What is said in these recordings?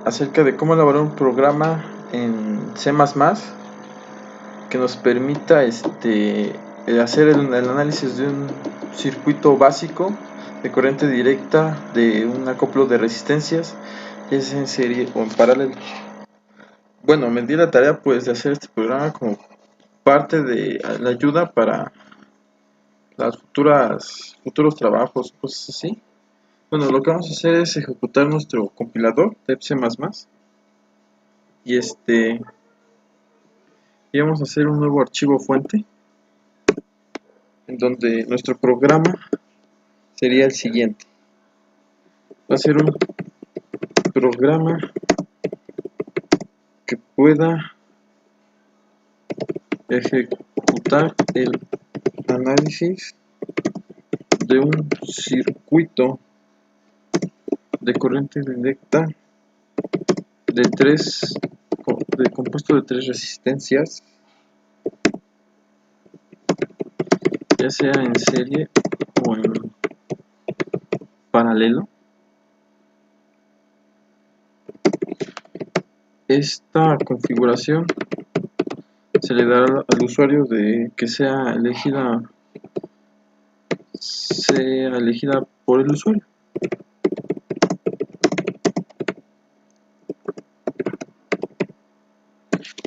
acerca de cómo elaborar un programa en C++ que nos permita hacer el análisis de un circuito básico de corriente directa de un acoplo de resistencias, ya sea en serie o en paralelo. Bueno, me di la tarea pues de hacer este programa como parte de la ayuda para las futuros trabajos, cosas así. Bueno, lo que vamos a hacer es ejecutar nuestro compilador de C++ y y vamos a hacer un nuevo archivo fuente en donde nuestro programa sería el siguiente. Va a ser un programa que pueda ejecutar el análisis de un circuito de corriente directa compuesto de tres resistencias, ya sea en serie o en paralelo. Esta configuración se le dará al usuario de que sea elegida por el usuario.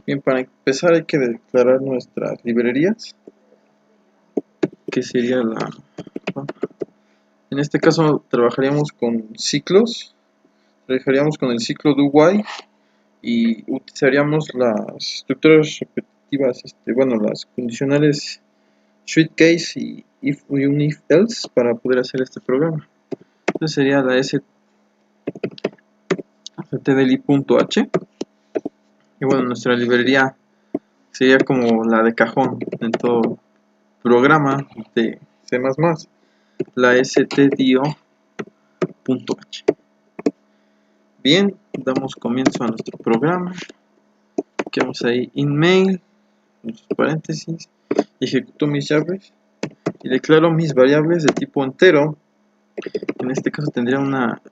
Bien, para empezar hay que declarar nuestras librerías, que sería en este caso trabajaríamos con ciclos, trabajaríamos con el ciclo do while y utilizaríamos las estructuras repetitivas, las condicionales switch case y un if else para poder hacer este programa. Entonces sería la stdli.h y bueno, nuestra librería sería como la de cajón en todo programa de C++, la stdio.h. Bien, damos comienzo a nuestro programa. Aquí vamos ahí in main, paréntesis, ejecuto mis llaves y declaro mis variables de tipo entero. En este caso tendría una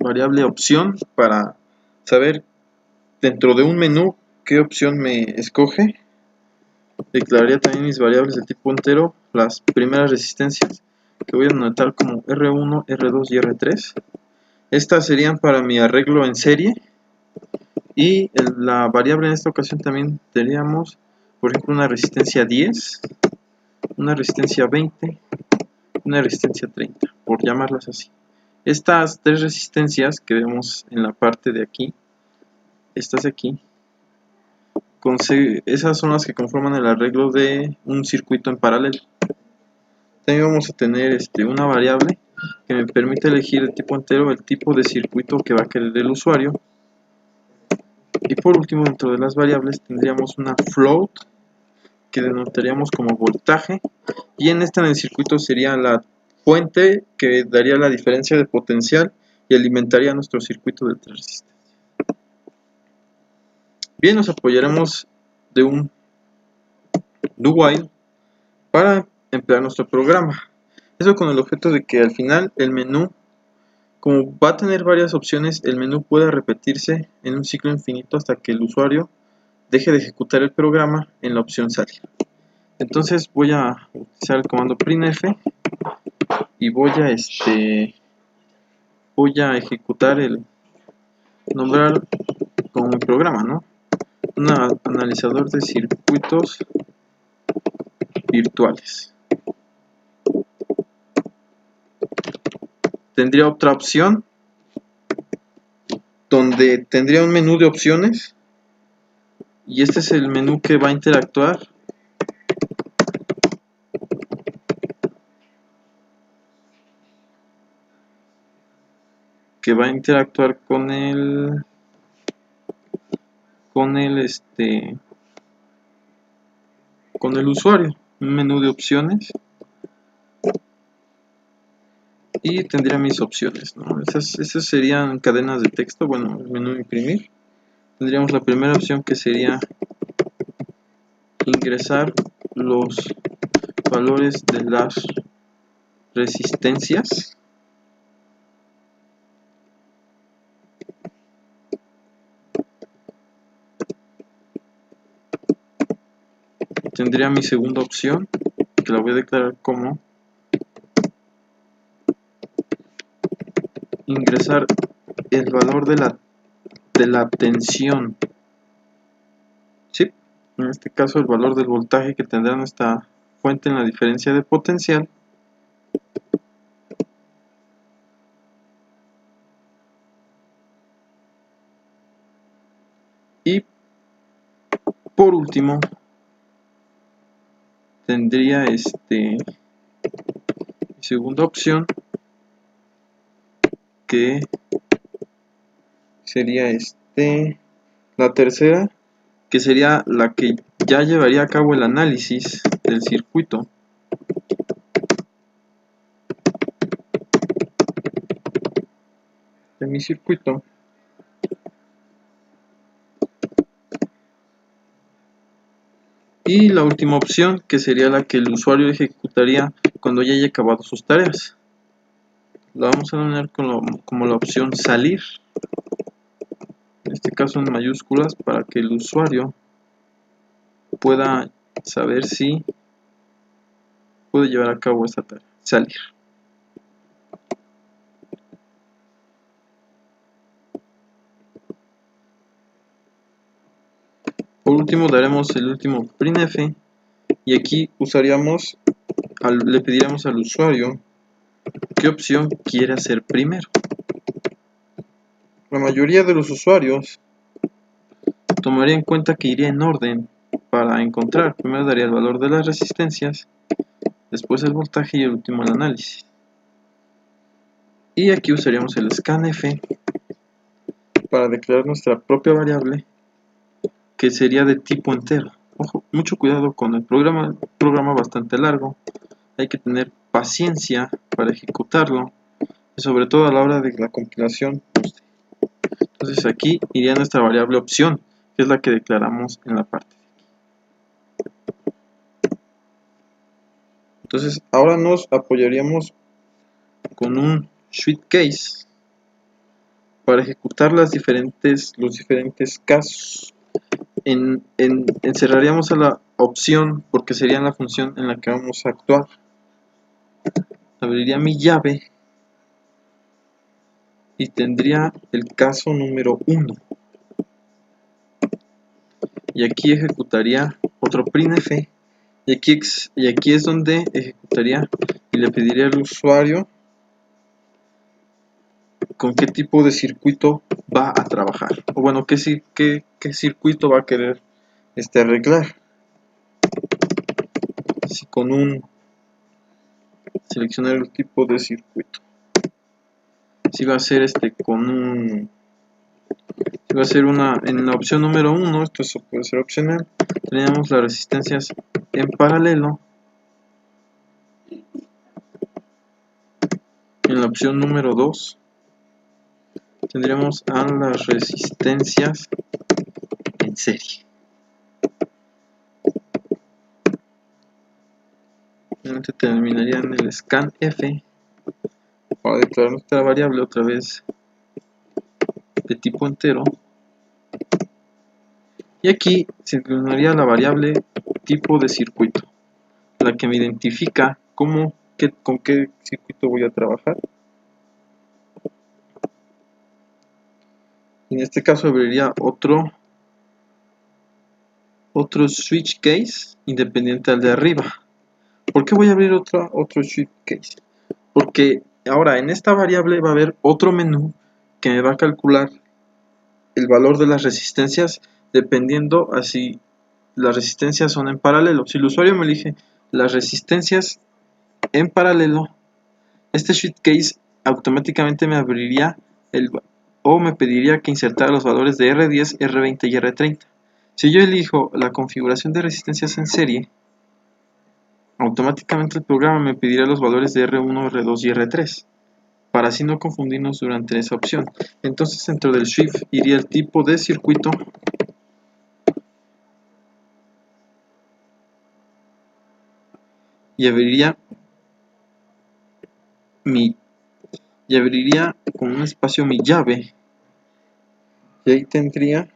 variable opción para saber dentro de un menú qué opción me escoge. Declararía también mis variables de tipo entero, las primeras resistencias que voy a anotar como R1, R2 y R3. Estas serían para mi arreglo en serie. Y la variable en esta ocasión también tendríamos, por ejemplo, una resistencia 10, una resistencia 20, una resistencia 30, por llamarlas así. Estas tres resistencias que vemos en la parte de aquí, estas de aquí, esas son las que conforman el arreglo de un circuito en paralelo. También vamos a tener una variable que me permite elegir de tipo entero el tipo de circuito que va a querer el usuario. Y por último, dentro de las variables tendríamos una float que denotaríamos como voltaje, y en el circuito sería la fuente que daría la diferencia de potencial y alimentaría nuestro circuito de tres resistencias. Bien, nos apoyaremos de un do while para emplear nuestro programa. Eso con el objeto de que al final el menú, como va a tener varias opciones, el menú pueda repetirse en un ciclo infinito hasta que el usuario deje de ejecutar el programa en la opción salida. Entonces voy a utilizar el comando printf y voy a ejecutar nombrar como mi programa, ¿no? Un analizador de circuitos virtuales. Tendría otra opción donde tendría un menú de opciones y este es el menú que va a interactuar con el usuario. Un menú de opciones y tendría mis opciones, ¿no? Esas serían cadenas de texto. Bueno, el menú imprimir. Tendríamos la primera opción que sería ingresar los valores de las resistencias. tendría mi segunda opción, que la voy a declarar como ingresar el valor de la tensión. Sí, en este caso el valor del voltaje que tendrá nuestra fuente en la diferencia de potencial. Y por último tendría segunda opción, que sería la tercera, que sería la que ya llevaría a cabo el análisis del circuito. De mi circuito. Y la última opción, que sería la que el usuario ejecutaría cuando ya haya acabado sus tareas. La vamos a denominar como la opción salir. En este caso en mayúsculas, para que el usuario pueda saber si puede llevar a cabo esta tarea. Salir. Por último daremos el último printf, y aquí le pediríamos al usuario qué opción quiere hacer primero. La mayoría de los usuarios tomaría en cuenta que iría en orden para encontrar. Primero daría el valor de las resistencias, después el voltaje y el último el análisis. Y aquí usaríamos el scanf para declarar nuestra propia variable, que sería de tipo entero. Ojo, mucho cuidado con el programa, un programa bastante largo, hay que tener paciencia para ejecutarlo, y sobre todo a la hora de la compilación. Entonces aquí iría nuestra variable opción, que es la que declaramos en la parte. Entonces ahora nos apoyaríamos con un switch case para ejecutar los diferentes casos. Encerraríamos a la opción, porque sería la función en la que vamos a actuar. Abriría mi llave y tendría el caso número 1. Y aquí ejecutaría otro printf. Y aquí es donde ejecutaría y le pediría al usuario con qué tipo de circuito va a trabajar. O bueno, qué circuito va a querer arreglar. Si con seleccionar el tipo de circuito. Si va a ser va a ser en la opción número 1, esto puede ser opcional. Tenemos las resistencias en paralelo. En la opción número 2 tendríamos a las resistencias en serie. Finalmente terminaría en el scanf para declarar nuestra variable otra vez de tipo entero. Y aquí se declararía la variable tipo de circuito, la que me identifica con qué circuito voy a trabajar. En este caso abriría otro switch case independiente al de arriba. ¿Por qué voy a abrir otro switch case? Porque ahora en esta variable va a haber otro menú que me va a calcular el valor de las resistencias dependiendo a si las resistencias son en paralelo. Si el usuario me elige las resistencias en paralelo, este switch case automáticamente me abriría o me pediría que insertara los valores de R10, R20 y R30. Si yo elijo la configuración de resistencias en serie, automáticamente el programa me pedirá los valores de R1, R2 y R3, para así no confundirnos durante esa opción. Entonces dentro del shift iría el tipo de circuito y abriría con un espacio mi llave, y ahí tendría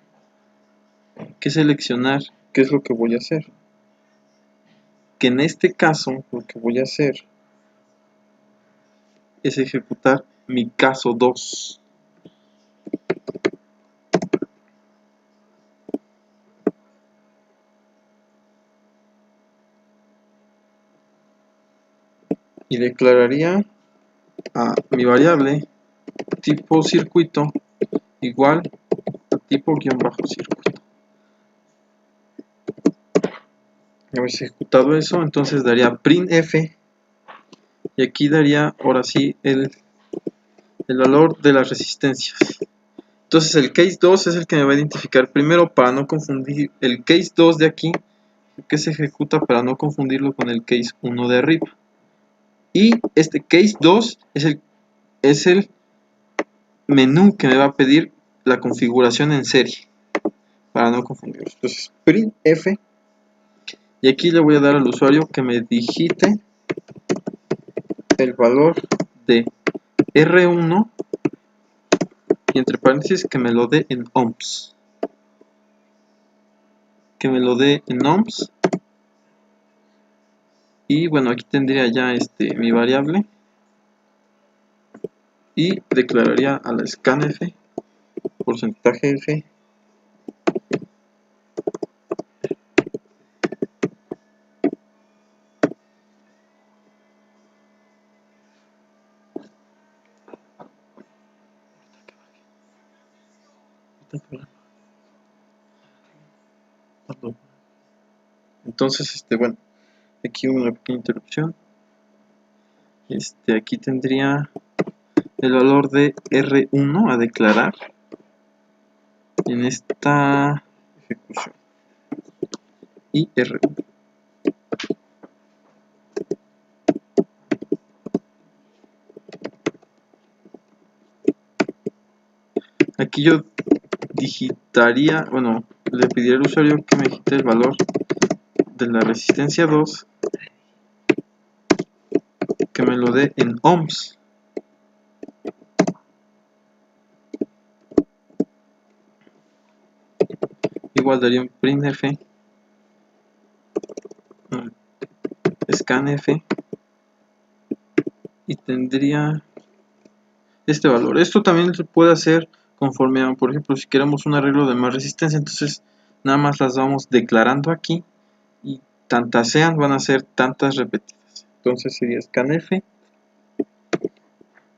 que seleccionar qué es lo que voy a hacer. que en este caso lo que voy a hacer es ejecutar mi caso 2. Y declararía a mi variable tipo circuito igual a tipo guión bajo circuito. Ya habéis ejecutado eso, entonces daría printf y aquí daría ahora sí el valor de las resistencias. Entonces el case 2 es el que me va a identificar primero para no confundir el case 2 de aquí, que se ejecuta para no confundirlo con el case 1 de arriba. Y este case 2 es el menú que me va a pedir la configuración en serie, para no confundirlos. Entonces printf, y aquí le voy a dar al usuario que me digite el valor de R1 y entre paréntesis que me lo dé en ohms. Y bueno, aquí tendría ya mi variable y declararía a la scanf porcentaje f entonces bueno, aquí una pequeña interrupción. Aquí tendría el valor de R1 a declarar en esta ejecución y R1. Aquí yo digitaría, bueno, le pediría al usuario que me digite el valor de la resistencia 2, que me lo dé en ohms. Igual daría un printf scanf y tendría este valor. Esto también se puede hacer conforme a, por ejemplo, si queremos un arreglo de más resistencia, entonces nada más las vamos declarando aquí y tantas sean, van a ser tantas repetidas. Entonces sería scanf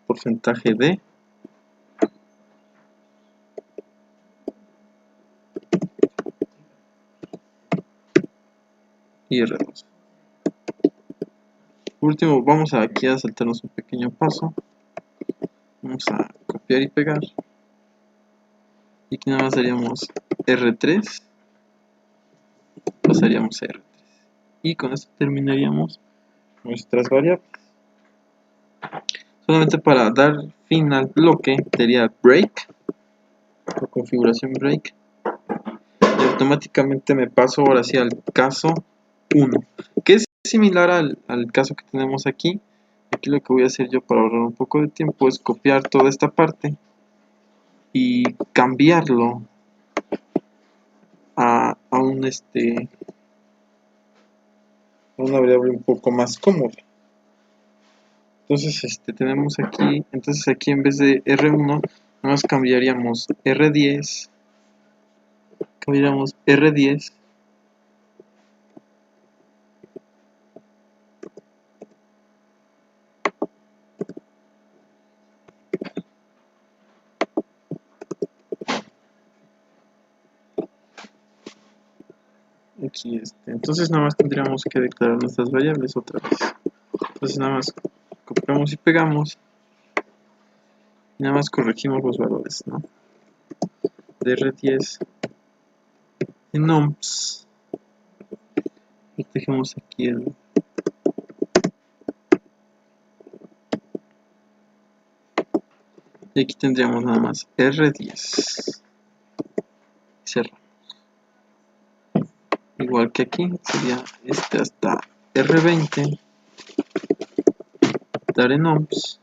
porcentaje de y R2. Por último, vamos aquí a saltarnos un pequeño paso. Vamos a copiar y pegar. Y aquí nada más haríamos R3. Pasaríamos a R3. Y con esto terminaríamos nuestras variables. Solamente para dar fin al bloque sería break o configuración break y automáticamente me paso ahora sí al caso 1, que es similar al caso que tenemos aquí. Aquí lo que voy a hacer yo para ahorrar un poco de tiempo es copiar toda esta parte y cambiarlo a una variable un poco más cómoda. Entonces tenemos aquí, en vez de R1 nada más cambiaríamos R10, aquí entonces nada más tendríamos que declarar nuestras variables otra vez. Entonces nada más copiamos y pegamos y nada más corregimos los valores, ¿no? De R10 en ohms y dejemos aquí y aquí tendríamos nada más R10. Cerramos. Igual que aquí sería hasta R20, dar en ohms.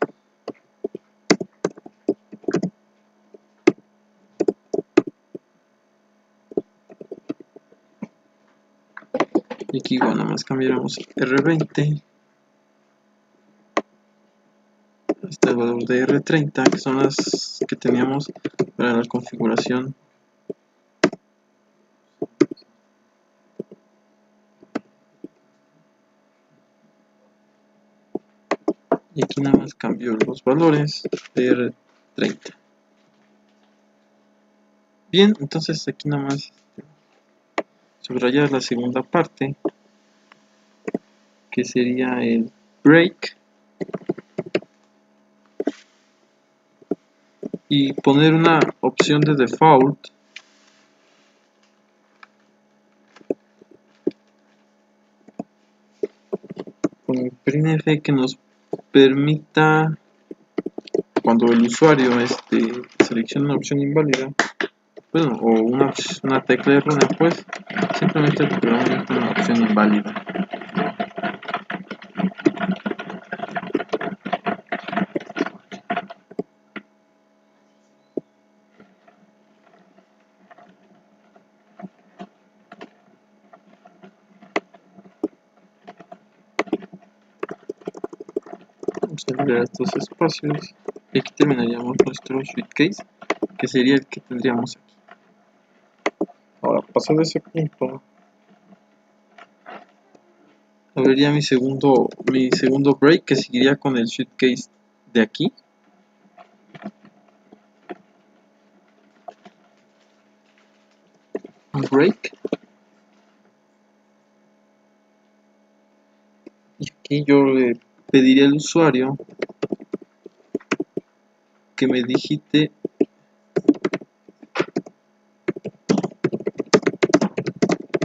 Y aquí igual nada más cambiáramos R20 hasta el valor de R30, que son las que teníamos para la configuración. Y aquí nada más cambio los valores de R30. Bien, entonces aquí nada más subrayar la segunda parte, que sería el break, y poner una opción de default con el printf que nos permita, cuando el usuario seleccione una opción inválida, bueno, o una tecla errónea, pues simplemente el programa emite una opción inválida. Vamos a liberar estos espacios y aquí terminaríamos nuestro switch case, que sería el que tendríamos aquí. Ahora, pasado ese punto, abriría mi segundo break, que seguiría con el switch case de aquí. Un break. Y aquí yo le pediría al usuario que me digite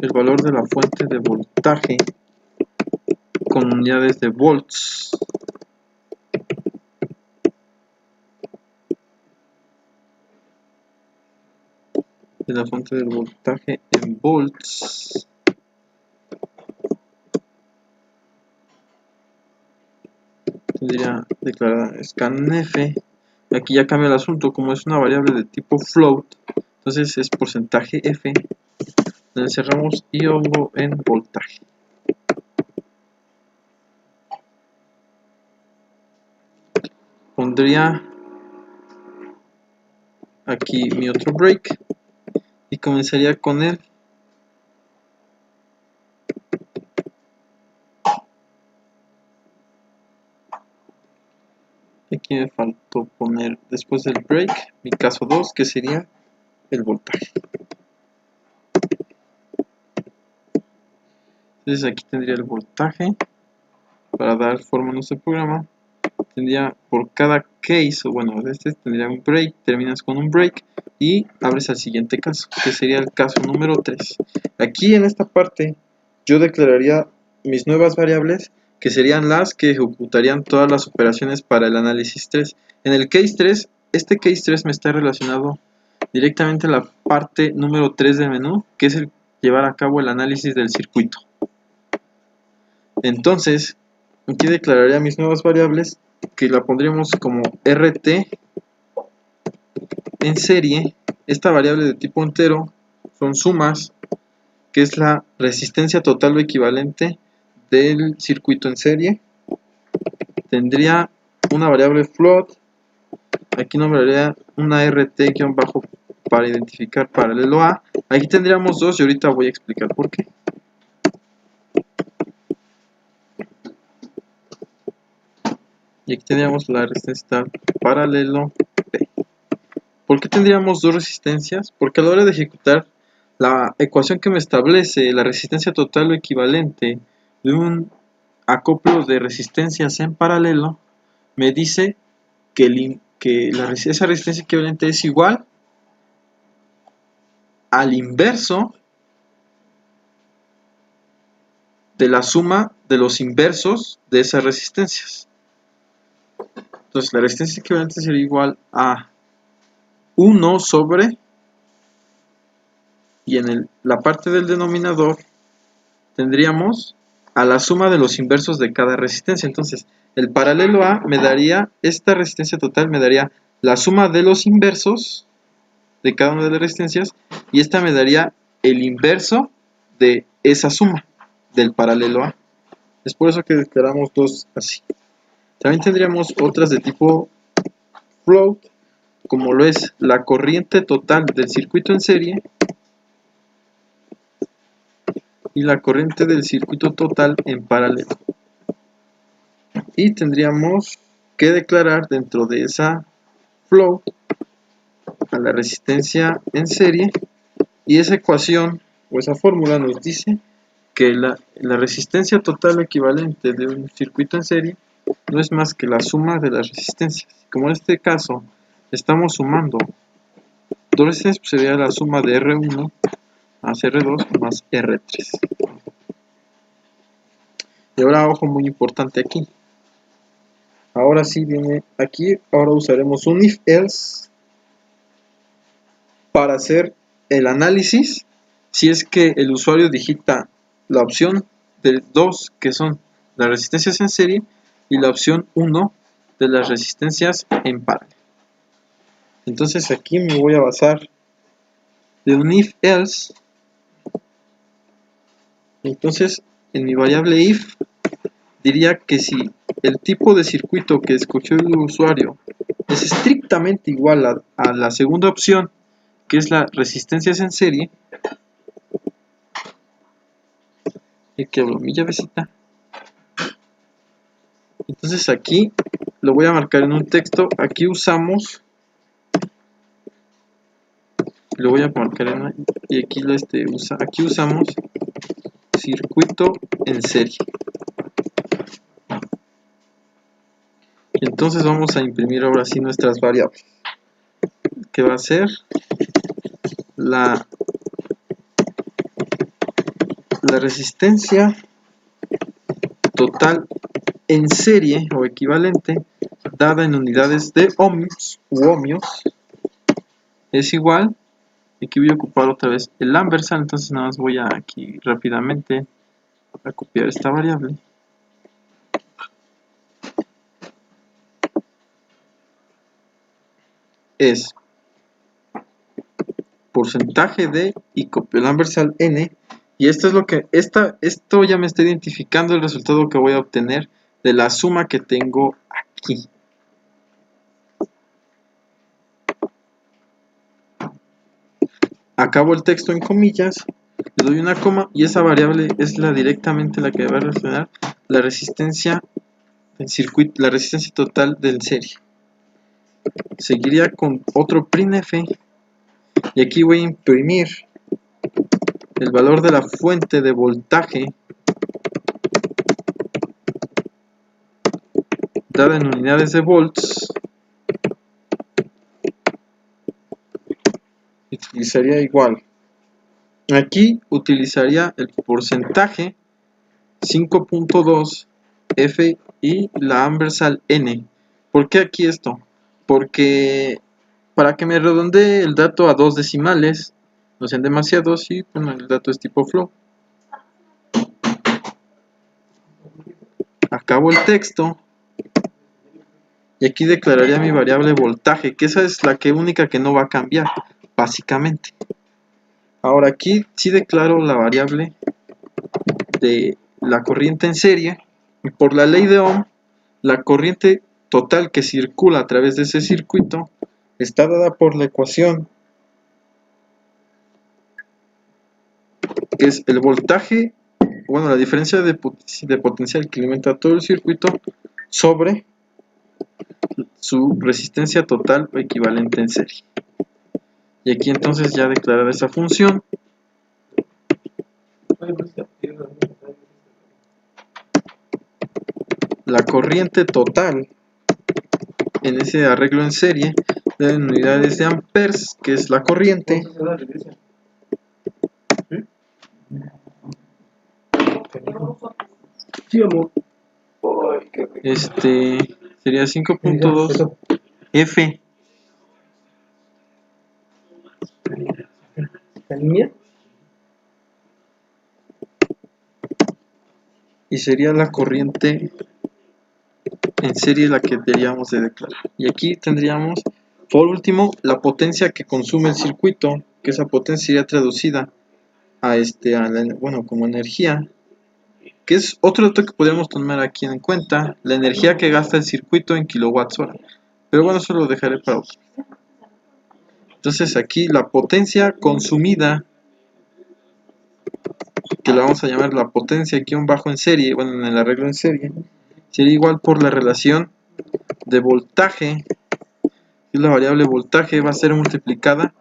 el valor de la fuente de voltaje con unidades de volts. De la fuente del voltaje en volts. Tendría declarada scanf. Aquí ya cambia el asunto, como es una variable de tipo float, entonces es porcentaje F. Le encerramos y pongo en voltaje. Pondría aquí mi otro break y comenzaría con él. Aquí me faltó poner después del break mi caso 2, que sería el voltaje. Entonces aquí tendría el voltaje para dar forma a nuestro programa. Tendría por cada case, o bueno, tendría un break, terminas con un break y abres al siguiente caso, que sería el caso número 3. Aquí en esta parte yo declararía mis nuevas variables, que serían las que ejecutarían todas las operaciones para el análisis 3. En el case 3, este case 3 me está relacionado directamente a la parte número 3 del menú, que es el llevar a cabo el análisis del circuito. Entonces, aquí declararía mis nuevas variables, que la pondríamos como RT en serie. Esta variable de tipo entero son sumas, que es la resistencia total o equivalente del circuito en serie. Tendría una variable float, aquí nombraría una RT- para identificar paralelo a. Aquí tendríamos dos y ahorita voy a explicar por qué. Y aquí tendríamos la resistencia paralelo P. ¿Por qué tendríamos dos resistencias? Porque a la hora de ejecutar la ecuación que me establece la resistencia total o equivalente de un acoplo de resistencias en paralelo, me dice que esa resistencia equivalente es igual al inverso de la suma de los inversos de esas resistencias. Entonces la resistencia equivalente sería igual a 1 sobre, y en la parte del denominador tendríamos a la suma de los inversos de cada resistencia. Entonces el paralelo a me daría, esta resistencia total me daría la suma de los inversos de cada una de las resistencias, y esta me daría el inverso de esa suma. del paralelo A. Es por eso que declaramos dos así. También tendríamos otras de tipo float, como lo es la corriente total del circuito en serie y la corriente del circuito total en paralelo. Y tendríamos que declarar dentro de esa float a la resistencia en serie, y esa ecuación o esa fórmula nos dice que la resistencia total equivalente de un circuito en serie no es más que la suma de las resistencias. Como en este caso estamos sumando dos resistencias, pues sería la suma de R1 más R2 más R3. Y ahora, ojo muy importante aquí. Ahora sí viene aquí, ahora usaremos un if else para hacer el análisis si es que el usuario digita la opción de 2, que son las resistencias en serie, y la opción 1 de las resistencias en paralelo. Entonces aquí me voy a basar de un if else. Entonces en mi variable if diría que si el tipo de circuito que escogió el usuario es estrictamente igual a la segunda opción, que es la resistencias en serie, y que abro mi llavecita. Entonces aquí lo voy a marcar en un texto. Aquí usamos, lo voy a marcar en, y aquí aquí usamos circuito en serie. Y entonces vamos a imprimir ahora sí nuestras variables, que va a ser la resistencia total en serie o equivalente dada en unidades de ohms u ohmios es igual. Aquí voy a ocupar otra vez el ampersand, entonces nada más voy a aquí rápidamente a copiar esta variable. Es porcentaje de, y copio el ampersand n, y esto es lo que esto ya me está identificando el resultado que voy a obtener de la suma que tengo aquí. Acabo el texto en comillas, le doy una coma, y esa variable es directamente la que va a relacionar la resistencia del circuito, la resistencia total del serie. Seguiría con otro printf, y aquí voy a imprimir el valor de la fuente de voltaje dada en unidades de volts. Utilizaría igual. Aquí utilizaría el porcentaje 5.2 F y la ampersand n. ¿Por qué aquí esto? Porque para que me redondee el dato a 2 decimales, no sean demasiados, y bueno, el dato es tipo flow. Acabo el texto y aquí declararía mi variable voltaje, que esa es la única que no va a cambiar, básicamente. Ahora aquí sí declaro la variable de la corriente en serie, y por la ley de Ohm, la corriente total que circula a través de ese circuito está dada por la ecuación, que es el voltaje, bueno, la diferencia de potencial que alimenta todo el circuito sobre su resistencia total o equivalente en serie. Y aquí entonces ya declarada esa función, la corriente total en ese arreglo en serie en unidades de amperes, que es la corriente, sería 5.2 F. Y sería la corriente en serie la que deberíamos de declarar. Y aquí tendríamos, por último, la potencia que consume el circuito, que esa potencia sería traducida a bueno, como energía, que es otro dato que podríamos tomar aquí en cuenta, la energía que gasta el circuito en kilowatts hora. Pero bueno, eso lo dejaré para otro. Entonces aquí la potencia consumida, que la vamos a llamar la potencia guión bajo en serie, bueno, en el arreglo en serie, sería igual por la relación de voltaje, y la variable voltaje va a ser multiplicada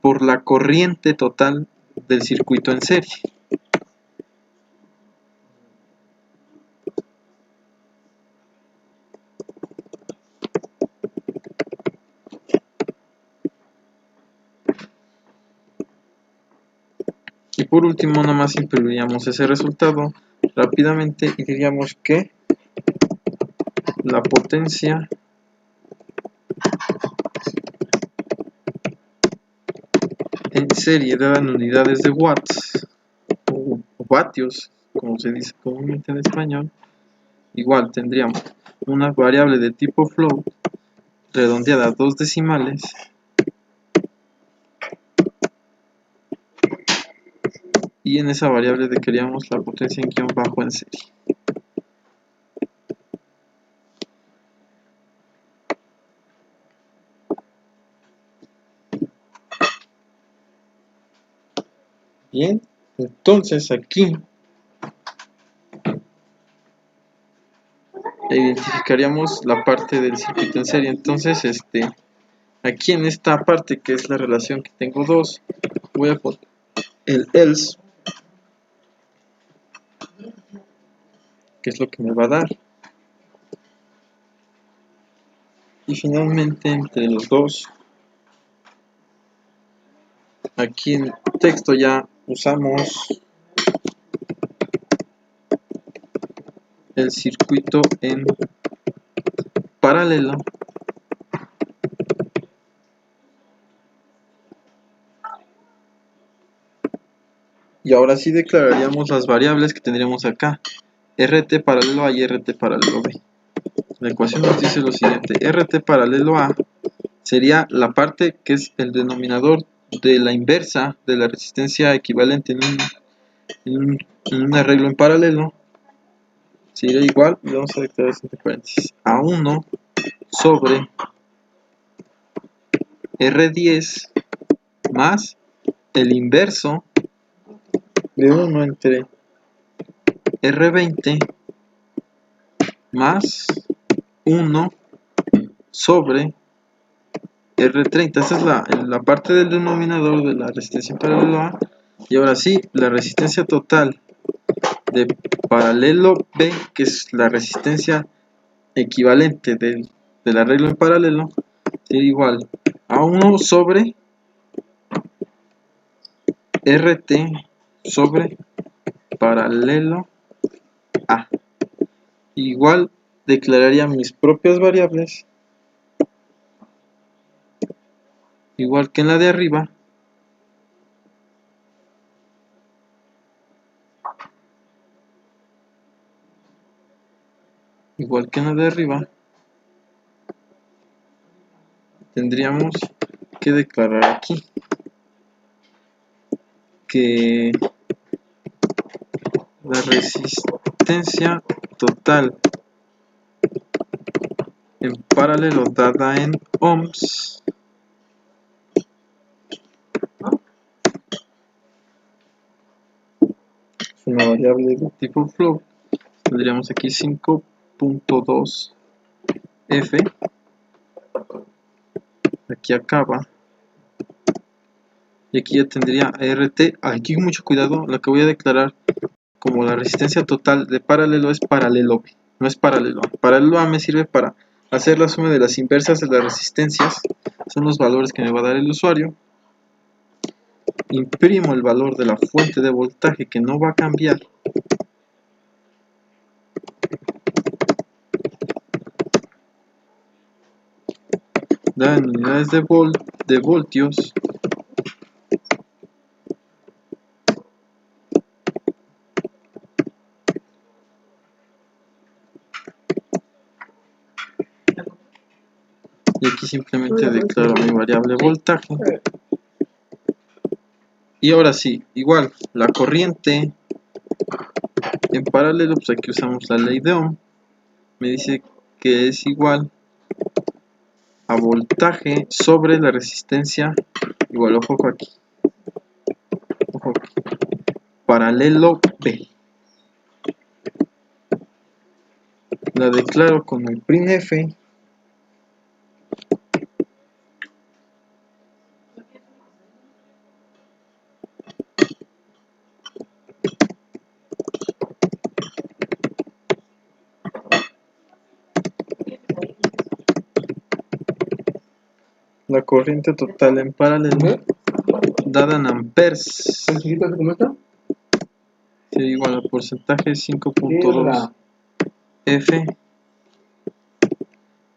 por la corriente total del circuito en serie. Y por último, nomás imprimiríamos ese resultado rápidamente y diríamos que la potencia en serie dada en unidades de watts o vatios, como se dice comúnmente en español, igual tendríamos una variable de tipo float redondeada a 2 decimales y en esa variable queríamos la potencia en guión bajo en serie. Bien, entonces aquí identificaríamos la parte del circuito en serie. Entonces aquí en esta parte, que es la relación que tengo 2, voy a poner el else, que es lo que me va a dar. Y finalmente, entre los dos, aquí en texto ya usamos el circuito en paralelo. Y ahora sí declararíamos las variables que tendríamos acá. RT paralelo A y RT paralelo B. La ecuación nos dice lo siguiente: RT paralelo A sería la parte que es el denominador de la inversa de la resistencia equivalente en un arreglo en paralelo. Sería igual, y vamos a declarar entre paréntesis, a 1 sobre R10 más el inverso de 1 entre R20 más 1 sobre R30. Esa es la parte del denominador de la resistencia en paralelo A. Y ahora sí, la resistencia total de paralelo B, que es la resistencia equivalente del arreglo en paralelo, sería igual a 1 sobre RT sobre paralelo A. Igual declararía mis propias variables, igual que en la de arriba, tendríamos que declarar aquí que la resistencia total en paralelo dada en ohms es una variable de tipo float. Tendríamos aquí 5.2 F, aquí acaba, y aquí ya tendría RT. Aquí mucho cuidado, lo que voy a declarar como la resistencia total de paralelo es paralelo B, no es paralelo A. Paralelo A me sirve para hacer la suma de las inversas de las resistencias, son los valores que me va a dar el usuario. Imprimo el valor de la fuente de voltaje, que no va a cambiar, da en unidades de voltios, y aquí simplemente declaro mi variable voltaje. Y ahora sí, igual, la corriente En paralelo, pues aquí usamos la ley de Ohm. Me dice que es igual a voltaje sobre la resistencia, igual, ojo aquí, paralelo B. La declaro con el printf. La corriente total en paralelo dada en amperes sería igual al porcentaje 5.2 F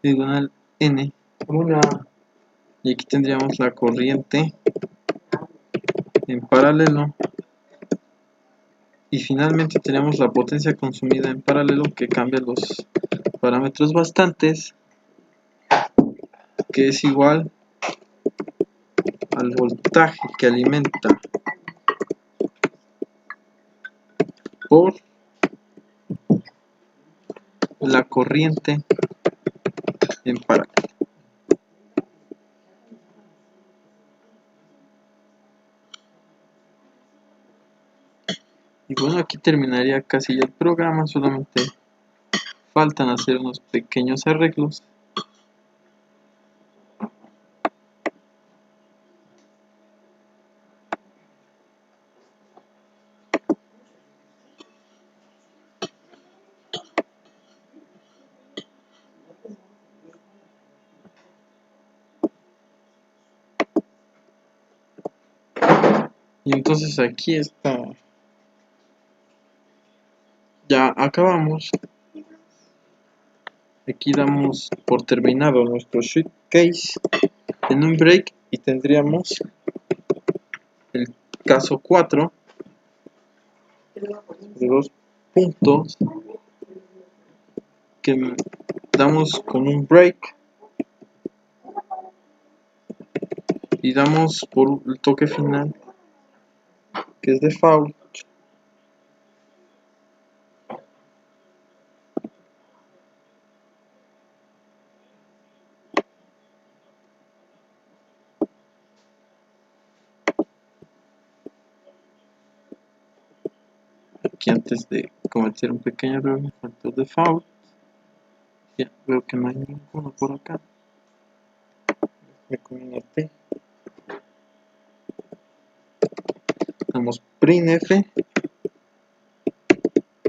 diagonal N, y aquí tendríamos la corriente en paralelo, y finalmente tenemos la potencia consumida en paralelo, que cambia los parámetros bastantes, que es igual al voltaje que alimenta por la corriente en paralelo. Y bueno, aquí terminaría casi ya el programa, solamente faltan hacer unos pequeños arreglos. Y entonces aquí está, ya acabamos. Aquí damos por terminado nuestro showcase en un break, y tendríamos el caso 4 de 2 puntos que damos con un break y damos por el toque final, que es de foul. Aquí, antes de cometer un pequeño error, me faltó de foul. Ya veo que no hay ninguno por acá. Me comí una T. Damos printf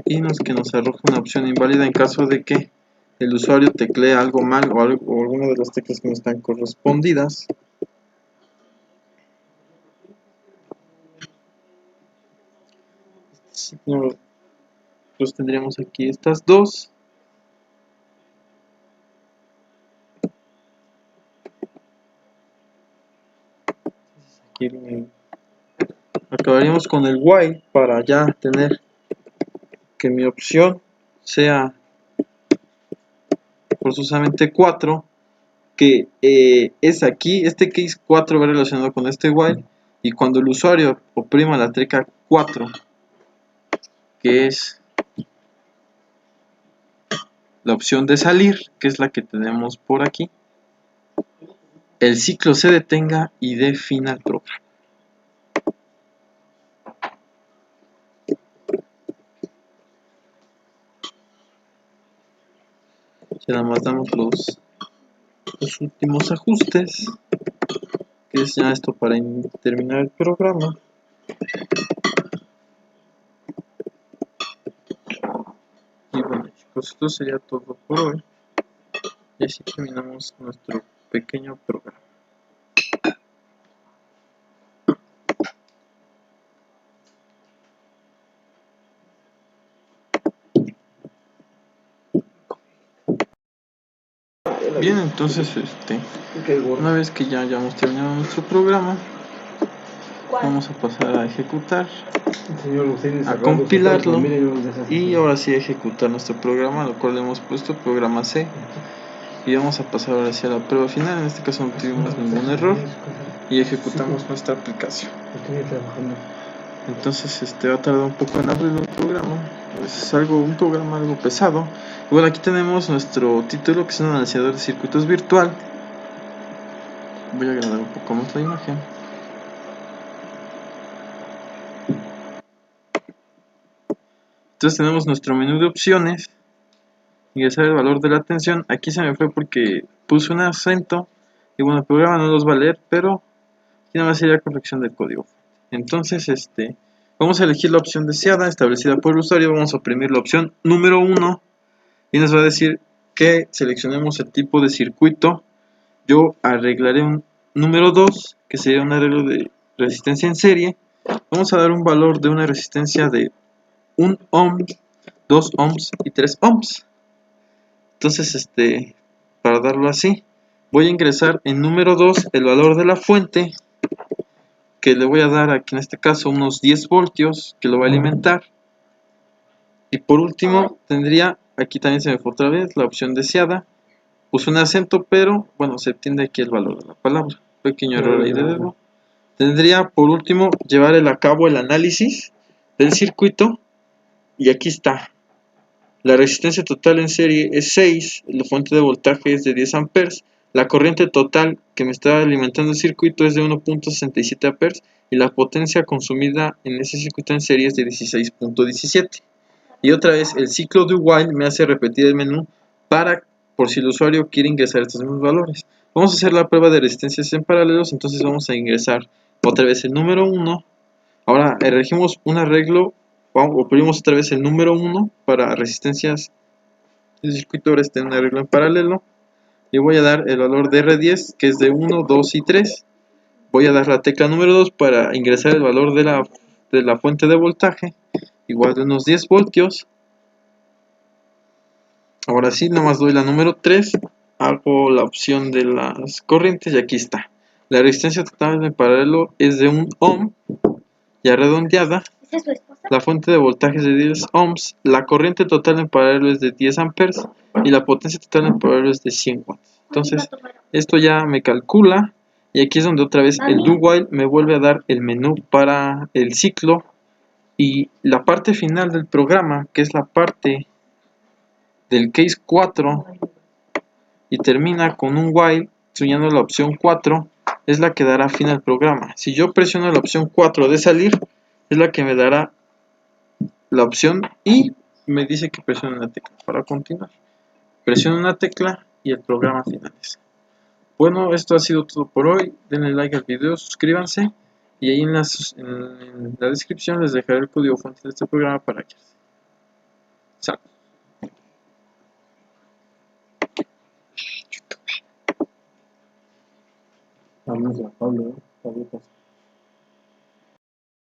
y que nos arroja una opción inválida en caso de que el usuario teclee algo mal, o alguna de las teclas que no están correspondidas. Pues tendríamos aquí estas dos. Aquí acabaríamos con el while para ya tener que mi opción sea forzosamente 4, que es aquí, este case 4 va relacionado con este while, y cuando el usuario oprima la tecla 4, que es la opción de salir, que es la que tenemos por aquí, el ciclo se detenga y dé fin al programa. Ya nada más damos los últimos ajustes, que es ya esto para terminar el programa. Y bueno, chicos, esto sería todo por hoy, y así terminamos nuestro pequeño programa. Bien, entonces una vez que ya hayamos terminado nuestro programa, vamos a pasar a ejecutar, a compilarlo, y ahora sí a ejecutar nuestro programa, lo cual le hemos puesto programa C, y vamos a pasar ahora sí a la prueba final. En este caso no tuvimos ningún error y ejecutamos nuestra aplicación. Entonces va a tardar un poco en abrir el programa. Es un programa algo pesado. Y bueno, aquí tenemos nuestro título, que es un analizador de circuitos virtual. Voy a agrandar un poco más la imagen. Entonces tenemos nuestro menú de opciones. Ingresar el valor de la tensión. Aquí se me fue porque puse un acento. Y bueno, el programa no los va a leer, pero aquí nada más sería corrección del código. Entonces, vamos a elegir la opción deseada, establecida por el usuario. Vamos a oprimir la opción número 1. Y nos va a decir que seleccionemos el tipo de circuito. Yo arreglaré un número 2, que sería un arreglo de resistencia en serie. Vamos a dar un valor de una resistencia de 1 ohm, 2 ohms y 3 ohms. Entonces, para darlo así, voy a ingresar en número 2 el valor de la fuente, que le voy a dar aquí en este caso unos 10 voltios, que lo va a alimentar. Y por último, tendría, aquí también se me fue otra vez, la opción deseada. Puse un acento, pero bueno, se entiende aquí el valor de la palabra. Pequeño error ahí de dedo. Tendría por último llevar a cabo el análisis del circuito. Y aquí está. La resistencia total en serie es 6, la fuente de voltaje es de 10 amperes, la corriente total que me está alimentando el circuito es de 1.67 amperes y la potencia consumida en ese circuito en serie es de 16.17. Y otra vez el ciclo de while me hace repetir el menú por si el usuario quiere ingresar estos mismos valores. Vamos a hacer la prueba de resistencias en paralelos, entonces vamos a ingresar otra vez el número 1. Ahora elegimos un arreglo, oprimimos otra vez el número 1 para resistencias del circuito. Ahora está en un arreglo en paralelo. Y voy a dar el valor de R10, que es de 1, 2 y 3. Voy a dar la tecla número 2 para ingresar el valor de la fuente de voltaje, igual de unos 10 voltios. Ahora sí, nomás doy la número 3, hago la opción de las corrientes y aquí está. La resistencia total en paralelo es de 1 ohm, ya redondeada. La fuente de voltaje es de 10 ohms, la corriente total en paralelo es de 10 amperes y la potencia total en paralelo es de 100 watts. Entonces, esto ya me calcula y aquí es donde otra vez el do while me vuelve a dar el menú para el ciclo y la parte final del programa, que es la parte del case 4 y termina con un while señalando la opción 4, es la que dará fin al programa. Si yo presiono la opción 4 de salir, es la que me dará la opción y me dice que presione una tecla para continuar. Presiono una tecla y el programa finaliza. Bueno, esto ha sido todo por hoy. Denle like al video, suscríbanse y ahí en la descripción les dejaré el código fuente de este programa para que salga. Vamos a Pablo, Pablo.